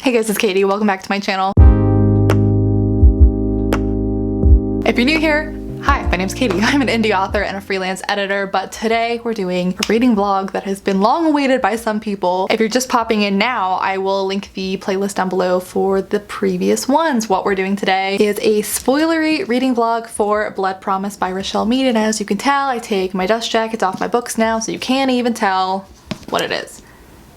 Hey guys, it's Katie. Welcome back to my channel. If you're new here, hi, my name's Katie. I'm an indie author and a freelance editor, but today we're doing a reading vlog that has been long awaited by some people. If you're just popping in now, I will link the playlist down below for the previous ones. What we're doing today is a spoilery reading vlog for Blood Promise by Rochelle Mead, and as you can tell, I take my dust jackets off my books now, so you can't even tell what it is.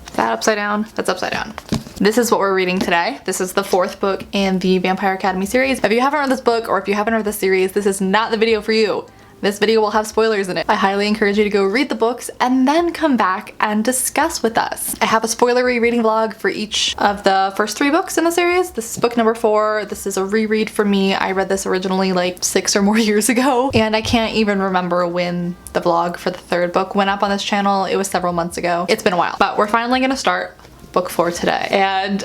Is that upside down? That's upside down. This is what we're reading today. This is the fourth book in the Vampire Academy series. If you haven't read this book or if you haven't read this series, this is not the video for you. This video will have spoilers in it. I highly encourage you to go read the books and then come back and discuss with us. I have a spoilery reading vlog for each of the first 3 books in the series. This is book number 4. This is a reread for me. I read this originally like 6 or more years ago, and I can't even remember when the vlog for the 3rd book went up on this channel. It was several months ago. It's been a while, but we're finally gonna start book 4 today, and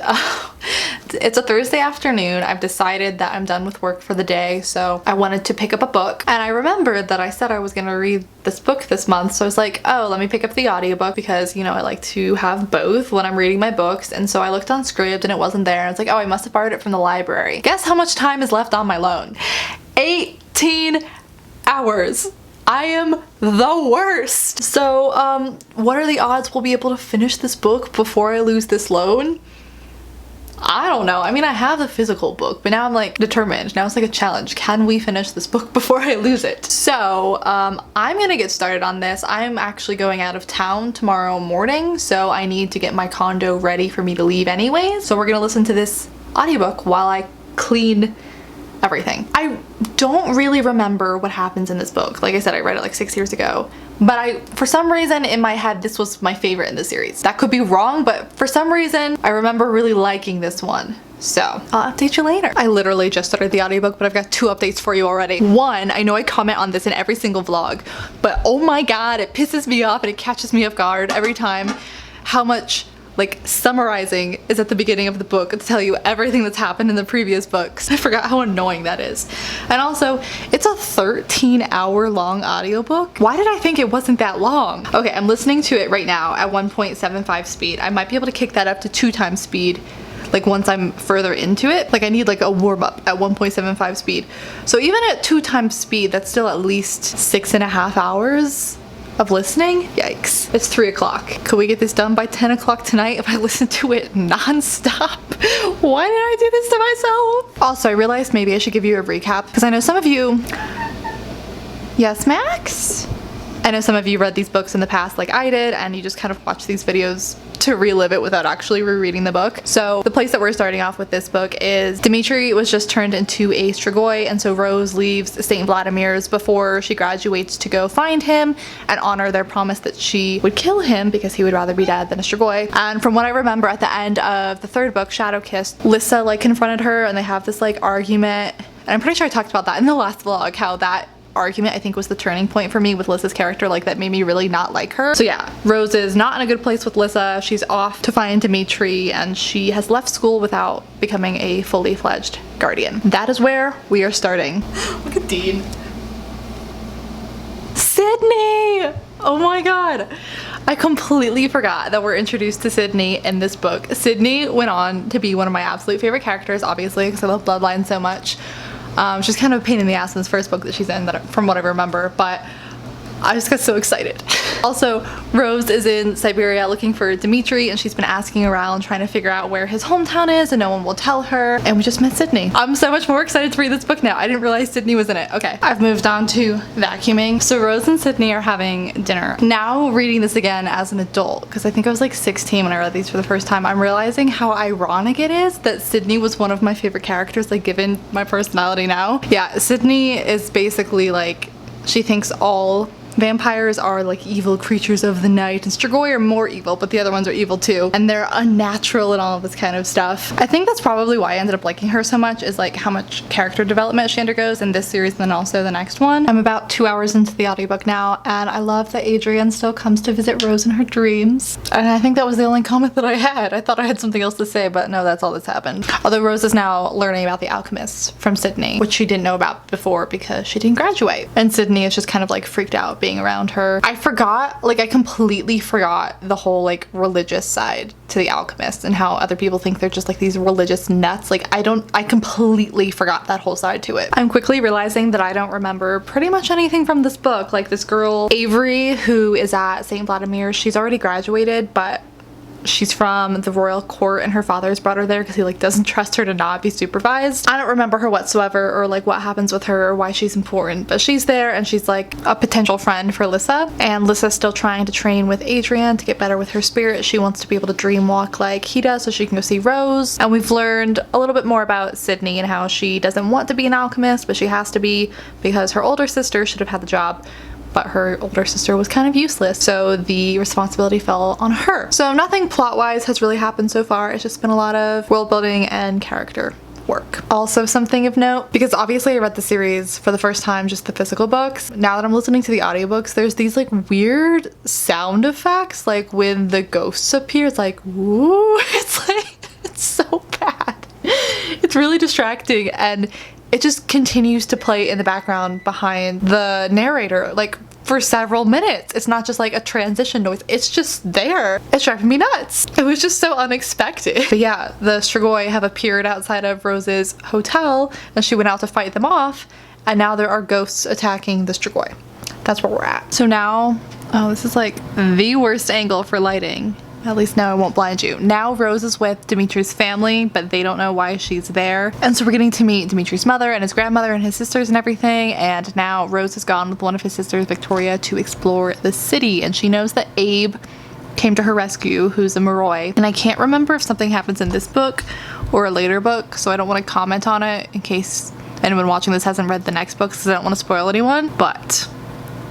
it's a Thursday afternoon. I've decided that I'm done with work for the day, so I wanted to pick up a book, and I remembered that I said I was gonna read this book this month, so I was like, oh, let me pick up the audiobook because, you know, I like to have both when I'm reading my books. And so I looked on Scribd and it wasn't there, and I was like, oh, I must have borrowed it from the library. Guess how much time is left on my loan? 18 hours. I am the worst. So, what are the odds we'll be able to finish this book before I lose this loan? I don't know. I mean, I have the physical book, but now I'm like determined. Now it's like a challenge. Can we finish this book before I lose it? So, I'm gonna get started on this. I'm actually going out of town tomorrow morning, so I need to get my condo ready for me to leave anyways. So we're gonna listen to this audiobook while I clean everything. I don't really remember what happens in this book. Like I said, I read it like 6 years ago, but for some reason in my head, this was my favorite in the series. That could be wrong, but for some reason, I remember really liking this one. So I'll update you later. I literally just started the audiobook, but I've got 2 updates for you already. One, I know I comment on this in every single vlog, but oh my god, it pisses me off and it catches me off guard every time how much like summarizing is at the beginning of the book to tell you everything that's happened in the previous books. I forgot how annoying that is. And also, it's a 13-hour long audiobook. Why did I think it wasn't that long? Okay, I'm listening to it right now at 1.75 speed. I might be able to kick that up to 2 times speed, like once I'm further into it. Like I need like a warm up at 1.75 speed. So even at 2 times speed, that's still at least 6.5 hours of listening. Yikes. It's 3 o'clock. Could we get this done by 10 o'clock tonight if I listen to it non-stop? Why did I do this to myself? Also, I realized maybe I should give you a recap because I know some of you... Yes, Max? I know some of you read these books in the past like I did, and you just kind of watch these videos to relive it without actually rereading the book. So the place that we're starting off with this book is Dimitri was just turned into a Strigoi, and so Rose leaves St. Vladimir's before she graduates to go find him and honor their promise that she would kill him because he would rather be dead than a Strigoi. And from what I remember at the end of the 3rd book, Shadow Kiss, Lissa like confronted her and they have this like argument. And I'm pretty sure I talked about that in the last vlog, how that argument I think was the turning point for me with Lissa's character, like that made me really not like her. So yeah, Rose is not in a good place with Lissa. She's off to find Dimitri and she has left school without becoming a fully fledged guardian. That is where we are starting. Look at Dean. Sydney! Oh my god. I completely forgot that we're introduced to Sydney in this book. Sydney went on to be one of my absolute favorite characters, obviously, because I love Bloodline so much. She's kind of a pain in the ass in this first book that she's in, from what I remember, but I just got so excited. Also, Rose is in Siberia looking for Dimitri, and she's been asking around trying to figure out where his hometown is, and no one will tell her. And we just met Sydney. I'm so much more excited to read this book now. I didn't realize Sydney was in it. Okay, I've moved on to vacuuming. So Rose and Sydney are having dinner. Now reading this again as an adult, because I think I was like 16 when I read these for the first time, I'm realizing how ironic it is that Sydney was one of my favorite characters, like given my personality now. Yeah, Sydney is basically like, she thinks all vampires are like evil creatures of the night, and Strigoi are more evil, but the other ones are evil too, and they're unnatural and all of this kind of stuff. I think that's probably why I ended up liking her so much, is like how much character development she undergoes in this series and then also the next one. I'm about 2 hours into the audiobook now, and I love that Adrian still comes to visit Rose in her dreams. And I think that was the only comment that I had. I thought I had something else to say, but no, that's all that's happened. Although Rose is now learning about the alchemists from Sydney, which she didn't know about before because she didn't graduate. And Sydney is just kind of like freaked out being around her. I forgot, like I completely forgot the whole like religious side to the alchemist and how other people think they're just like these religious nuts. Like I completely forgot that whole side to it. I'm quickly realizing that I don't remember pretty much anything from this book. Like this girl, Avery, who is at St. Vladimir, she's already graduated, but she's from the royal court and her father's brought her there because he like doesn't trust her to not be supervised. I don't remember her whatsoever or like what happens with her or why she's important, but she's there and she's like a potential friend for Lissa, and Lissa's still trying to train with Adrian to get better with her spirit. She wants to be able to dream walk like he does so she can go see Rose. And we've learned a little bit more about Sydney and how she doesn't want to be an alchemist, but she has to be because her older sister should have had the job, but her older sister was kind of useless, so the responsibility fell on her. So nothing plot-wise has really happened so far. It's just been a lot of world building and character work. Also something of note, because obviously I read the series for the first time, just the physical books. Now that I'm listening to the audiobooks, there's these like weird sound effects, like when the ghosts appear, it's like woo. It's like, it's so bad. It's really distracting, and it just continues to play in the background behind the narrator, like for several minutes. It's not just like a transition noise, it's just there. It's driving me nuts. It was just so unexpected. But yeah, the Strigoi have appeared outside of Rose's hotel and she went out to fight them off, and now there are ghosts attacking the Strigoi. That's where we're at. So now, oh, this is like the worst angle for lighting. At least now I won't blind you. Now Rose is with Dimitri's family, but they don't know why she's there. And so we're getting to meet Dimitri's mother and his grandmother and his sisters and everything. And now Rose has gone with one of his sisters, Victoria, to explore the city. And she knows that Abe came to her rescue, who's a Moroi. And I can't remember if something happens in this book or a later book, so I don't want to comment on it in case anyone watching this hasn't read the next book, because I don't want to spoil anyone. But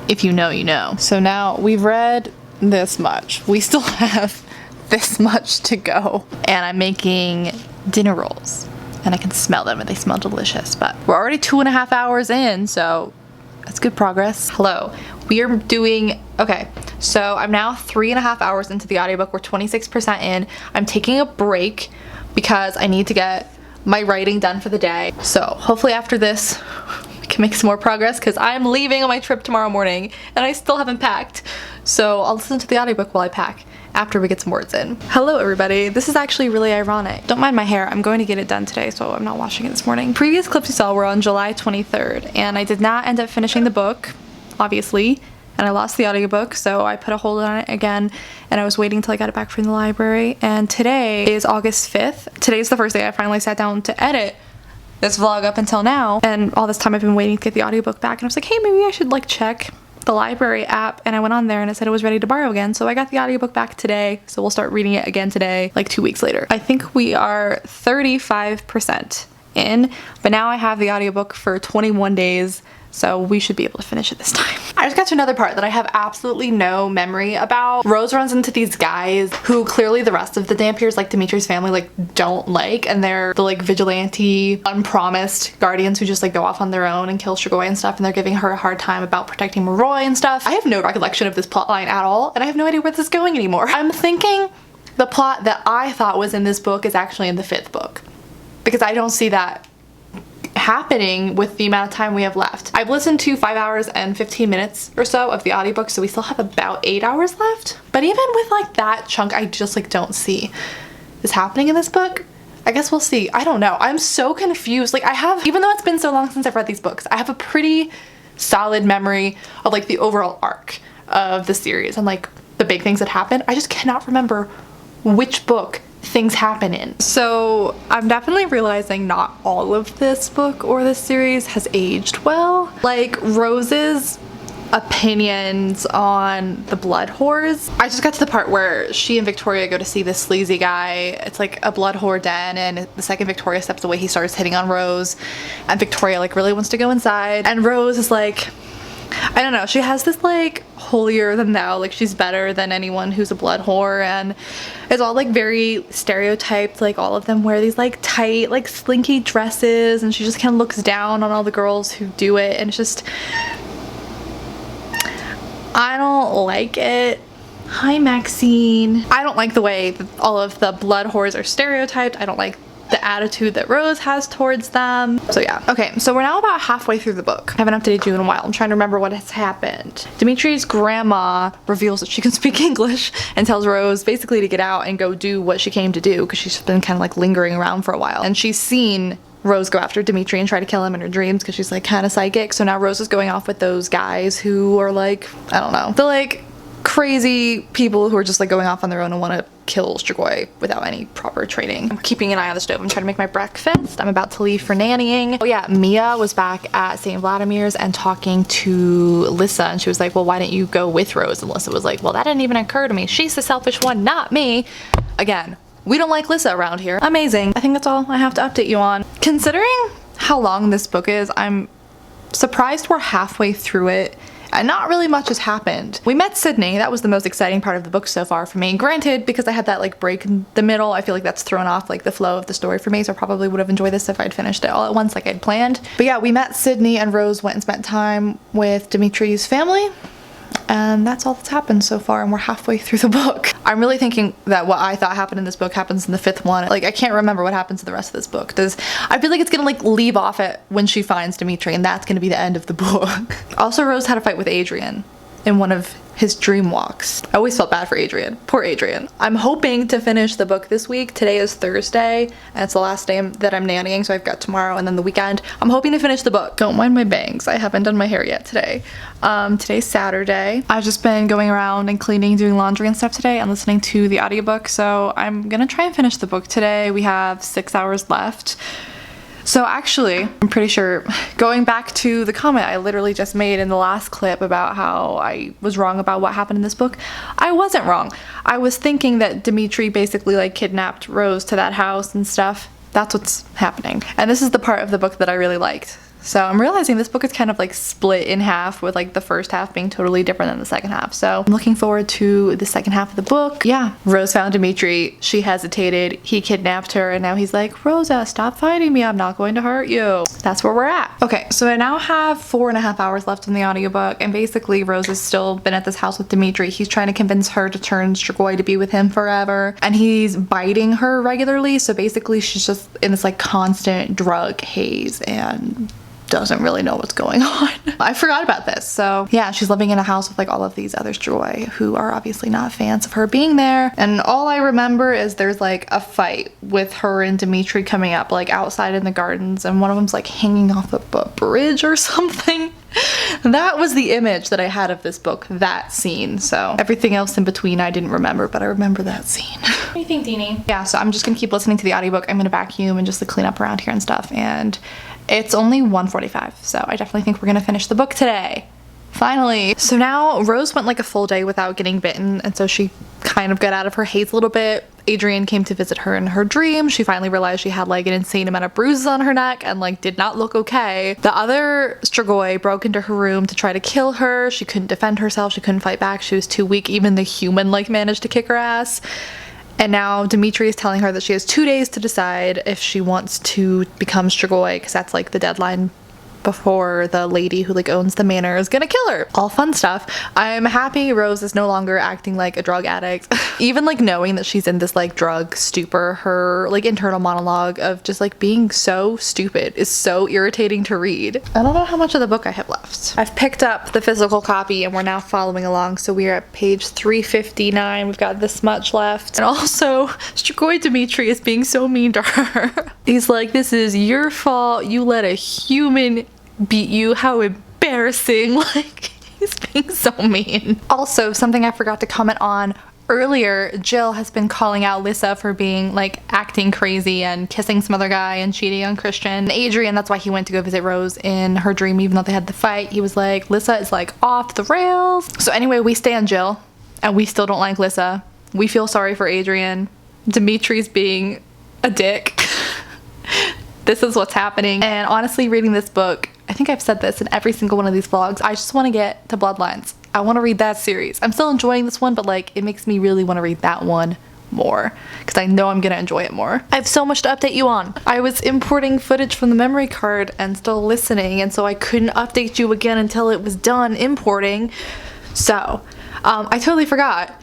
if you know, you know. So now we've read this much. We still have this much to go, and I'm making dinner rolls and I can smell them and they smell delicious, but we're already 2.5 hours in, so that's good progress. Hello, we are doing, okay, so I'm now 3.5 hours into the audiobook. We're 26% in. I'm taking a break because I need to get my writing done for the day, so hopefully after this we can make some more progress, because I'm leaving on my trip tomorrow morning and I still haven't packed. So I'll listen to the audiobook while I pack after we get some words in. Hello everybody, this is actually really ironic. Don't mind my hair, I'm going to get it done today, so I'm not washing it this morning. Previous clips you saw were on July 23rd, and I did not end up finishing the book, obviously, and I lost the audiobook, so I put a hold on it again, and I was waiting till I got it back from the library. And today is August 5th. Today's the first day I finally sat down to edit this vlog up until now, and all this time I've been waiting to get the audiobook back, and I was like, hey, maybe I should like check the library app, and I went on there and it said it was ready to borrow again, so I got the audiobook back today, so we'll start reading it again today, like 2 weeks later. I think we are 35% in, but now I have the audiobook for 21 days, so we should be able to finish it this time. I just got to another part that I have absolutely no memory about. Rose runs into these guys who clearly the rest of the Dampiers, like Dimitri's family, like don't like, and they're the like vigilante, unpromised guardians who just like go off on their own and kill Strigoi and stuff, and they're giving her a hard time about protecting Moroi and stuff. I have no recollection of this plotline at all, and I have no idea where this is going anymore. I'm thinking the plot that I thought was in this book is actually in the 5th book, because I don't see that happening with the amount of time we have left. I've listened to 5 hours and 15 minutes or so of the audiobook, so we still have about 8 hours left. But even with like that chunk, I just like don't see this happening in this book. I guess we'll see. I don't know. I'm so confused. Like I have, even though it's been so long since I've read these books, I have a pretty solid memory of like the overall arc of the series and like the big things that happen. I just cannot remember which book things happen in. So I'm definitely realizing not all of this book or this series has aged well. Like Rose's opinions on the blood whores. I just got to the part where she and Victoria go to see this sleazy guy. It's like a blood whore den, and the second Victoria steps away, he starts hitting on Rose, and Victoria like really wants to go inside, and Rose is like, I don't know, she has this like holier than thou, like she's better than anyone who's a blood whore, and it's all like very stereotyped, like all of them wear these like tight like slinky dresses, and she just kind of looks down on all the girls who do it, and it's just, I don't like it. Hi Maxine. I don't like the way that all of the blood whores are stereotyped. I don't like the attitude that Rose has towards them. So yeah. Okay, so we're now about halfway through the book. I haven't updated you in a while. I'm trying to remember what has happened. Dimitri's grandma reveals that she can speak English and tells Rose basically to get out and go do what she came to do, because she's been kind of like lingering around for a while. And she's seen Rose go after Dimitri and try to kill him in her dreams because she's like kind of psychic. So now Rose is going off with those guys who are like, I don't know, they're like crazy people who are just like going off on their own and want to kill Strigoi without any proper training. I'm keeping an eye on the stove. I'm trying to make my breakfast. I'm about to leave for nannying. Oh yeah, Mia was back at St. Vladimir's and talking to Lissa, and she was like, well, why didn't you go with Rose? And Lissa was like, well, that didn't even occur to me. She's the selfish one, not me. Again, we don't like Lissa around here. Amazing. I think that's all I have to update you on. Considering how long this book is, I'm surprised we're halfway through it and not really much has happened. We met Sydney. That was the most exciting part of the book so far for me. Granted, because I had that like break in the middle, I feel like that's thrown off like the flow of the story for me, so I probably would have enjoyed this if I'd finished it all at once like I'd planned. But yeah, we met Sydney and Rose went and spent time with Dimitri's family. And that's all that's happened so far, and we're halfway through the book. I'm really thinking that what I thought happened in this book happens in the 5th one. Like, I can't remember what happens in the rest of this book. I feel like it's gonna like leave off at when she finds Dimitri, and that's gonna be the end of the book. Also, Rose had a fight with Adrian in one of his dream walks. I always felt bad for Adrian. Poor Adrian. I'm hoping to finish the book this week. Today is Thursday, and it's the last day that I'm nannying, so I've got tomorrow and then the weekend. I'm hoping to finish the book. Don't mind my bangs. I haven't done my hair yet today. Today's Saturday. I've just been going around and cleaning, doing laundry and stuff today, and listening to the audiobook, so I'm gonna try and finish the book today. We have 6 hours left. So actually, I'm pretty sure, going back to the comment I literally just made in the last clip about how I was wrong about what happened in this book, I wasn't wrong. I was thinking that Dimitri basically like kidnapped Rose to that house and stuff. That's what's happening. And this is the part of the book that I really liked. So I'm realizing this book is kind of like split in half, with like the first half being totally different than the second half. So I'm looking forward to the second half of the book. Yeah, Rose found Dimitri, she hesitated, he kidnapped her, and now he's like, Rosa, stop fighting me, I'm not going to hurt you. That's where we're at. Okay, so I now have 4.5 hours left in the audiobook, and basically Rose has still been at this house with Dimitri. He's trying to convince her to turn Strigoi to be with him forever, and he's biting her regularly, so basically she's just in this like constant drug haze and doesn't really know what's going on. I forgot about this. So yeah, she's living in a house with like all of these other Strigoi who are obviously not fans of her being there. And all I remember is there's like a fight with her and Dimitri coming up like outside in the gardens, and one of them's like hanging off a bridge or something. That was the image that I had of this book, that scene. So everything else in between I didn't remember, but I remember that scene. What do you think, Deanie? Yeah, so I'm just gonna keep listening to the audiobook. I'm gonna vacuum and just like clean up around here and stuff. And it's only 1:45, so I definitely think we're gonna finish the book today. Finally. So now Rose went like a full day without getting bitten, and so she kind of got out of her haze a little bit. Adrian came to visit her in her dream. She finally realized she had like an insane amount of bruises on her neck and like did not look okay. The other Strigoi broke into her room to try to kill her. She couldn't defend herself. She couldn't fight back. She was too weak. Even the human like managed to kick her ass. And now Dimitri is telling her that she has 2 days to decide if she wants to become Strigoi, because that's like the deadline before the lady who like owns the manor is gonna kill her. All fun stuff. I'm happy Rose is no longer acting like a drug addict. Even like knowing that she's in this like drug stupor, her like internal monologue of just like being so stupid is so irritating to read. I don't know how much of the book I have left. I've picked up the physical copy and we're now following along, so we are at page 359. We've got this much left. And also Strigoi Dimitri is being so mean to her. He's like, this is your fault, you let a human beat you, how embarrassing. Like, he's being so mean. Also, something I forgot to comment on earlier, Jill has been calling out Lissa for being like acting crazy and kissing some other guy and cheating on Christian. And Adrian, that's why he went to go visit Rose in her dream, even though they had the fight. He was like, Lissa is like off the rails. So anyway, we stand Jill and we still don't like Lissa. We feel sorry for Adrian. Dimitri's being a dick. This is what's happening. And honestly, reading this book, I think I've said this in every single one of these vlogs, I just want to get to Bloodlines. I want to read that series. I'm still enjoying this one, but like it makes me really want to read that one more because I know I'm gonna enjoy it more. I have so much to update you on. I was importing footage from the memory card and still listening, and so I couldn't update you again until it was done importing. So I totally forgot.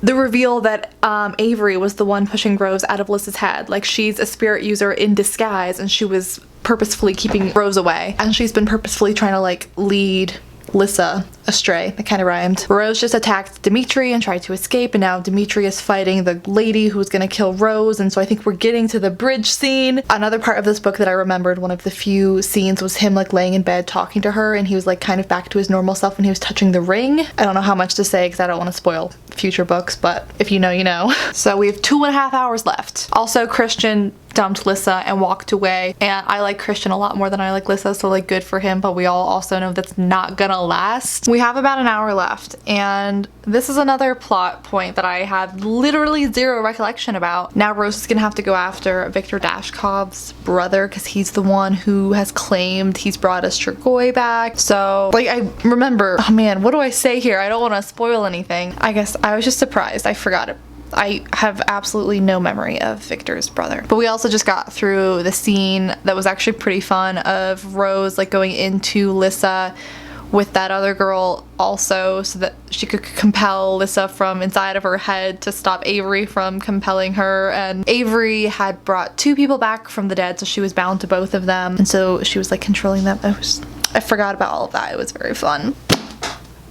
the reveal that Avery was the one pushing Rose out of Lissa's head. Like, she's a spirit user in disguise, and she was purposefully keeping Rose away. And she's been purposefully trying to, like, lead Lissa astray. That kind of rhymed. Rose just attacked Dimitri and tried to escape, and now Dimitri is fighting the lady who's gonna kill Rose, and so I think we're getting to the bridge scene. Another part of this book that I remembered, one of the few scenes, was him like laying in bed talking to her, and he was like kind of back to his normal self when he was touching the ring. I don't know how much to say because I don't want to spoil future books, but if you know, you know. So we have 2.5 hours left. Also, Christian dumped Lissa and walked away, and I like Christian a lot more than I like Lissa, so like good for him, but we all also know that's not gonna last. We have about an hour left, and this is another plot point that I had literally zero recollection about. Now Rose is gonna have to go after Victor Dashkov's brother because he's the one who has claimed he's brought Strigoi back. So like, I remember, oh man, what do I say here? I don't want to spoil anything. I guess I was just surprised. I forgot it. I have absolutely no memory of Victor's brother. But we also just got through the scene that was actually pretty fun of Rose like going into Lissa with that other girl also so that she could compel Lissa from inside of her head to stop Avery from compelling her. And Avery had brought 2 people back from the dead, so she was bound to both of them, and so she was like controlling them. I forgot about all of that. It was very fun.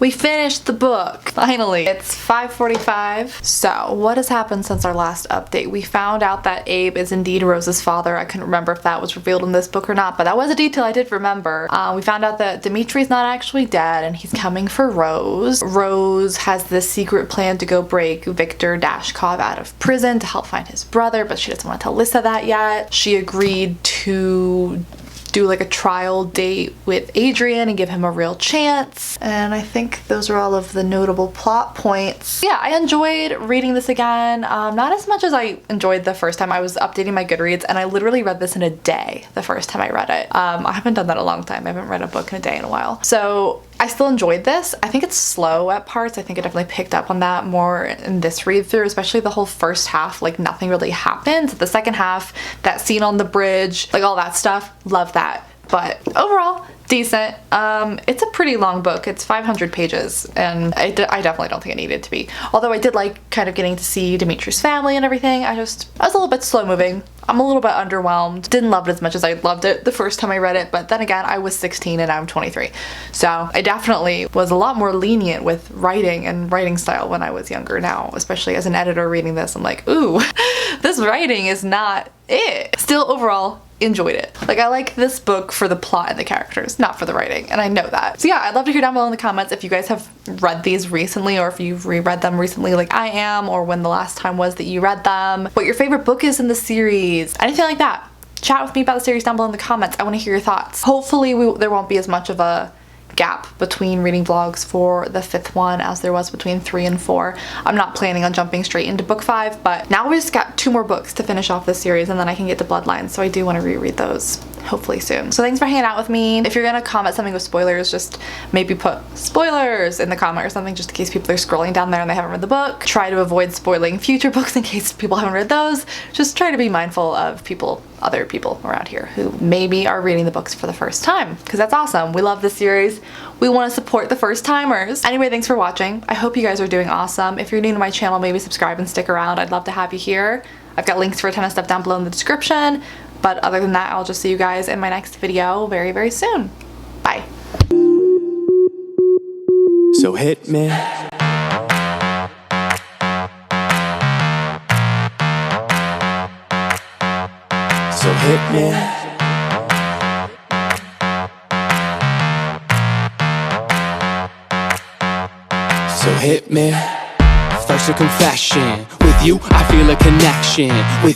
We finished the book, finally. It's 5:45. So what has happened since our last update? We found out that Abe is indeed Rose's father. I couldn't remember if that was revealed in this book or not, but that was a detail I did remember. We found out that Dimitri's not actually dead and he's coming for Rose. Rose has this secret plan to go break Victor Dashkov out of prison to help find his brother, but she doesn't want to tell Lissa that yet. She agreed to do like a trial date with Adrian and give him a real chance. And I think those are all of the notable plot points. Yeah, I enjoyed reading this again. Not as much as I enjoyed the first time. I was updating my Goodreads and I literally read this in a day the first time I read it. I haven't done that in a long time. I haven't read a book in a day in a while. So I still enjoyed this. I think it's slow at parts. I think I definitely picked up on that more in this read through, especially the whole first half, like nothing really happens. The second half, that scene on the bridge, like all that stuff, love that. But overall, decent. It's a pretty long book. It's 500 pages, and I definitely don't think it needed to be. Although I did like kind of getting to see Dimitri's family and everything. I was a little bit slow moving. I'm a little bit underwhelmed. Didn't love it as much as I loved it the first time I read it, but then again, I was 16 and I'm 23. So I definitely was a lot more lenient with writing and writing style when I was younger. Now, especially as an editor reading this, I'm like, ooh, this writing is not it. Still, overall, enjoyed it. Like, I like this book for the plot and the characters, not for the writing, and I know that. So yeah, I'd love to hear down below in the comments if you guys have read these recently, or if you've reread them recently like I am, or when the last time was that you read them, what your favorite book is in the series, anything like that. Chat with me about the series down below in the comments. I want to hear your thoughts. Hopefully there won't be as much of a gap between reading vlogs for the 5th one as there was between 3 and 4. I'm not planning on jumping straight into book 5, but now we just got 2 more books to finish off this series, and then I can get to Bloodlines, so I do want to reread those hopefully soon. So thanks for hanging out with me. If you're gonna comment something with spoilers, just maybe put spoilers in the comment or something, just in case people are scrolling down there and they haven't read the book. Try to avoid spoiling future books in case people haven't read those. Just try to be mindful of other people around here who maybe are reading the books for the first time, because that's awesome. We love this series. We want to support the first timers. Anyway, thanks for watching. I hope you guys are doing awesome. If you're new to my channel, maybe subscribe and stick around. I'd love to have you here. I've got links for a ton of stuff down below in the description. But other than that, I'll just see you guys in my next video very, very soon. Bye. So hit me. So hit me. So hit me. First a confession. With you, I feel a connection. With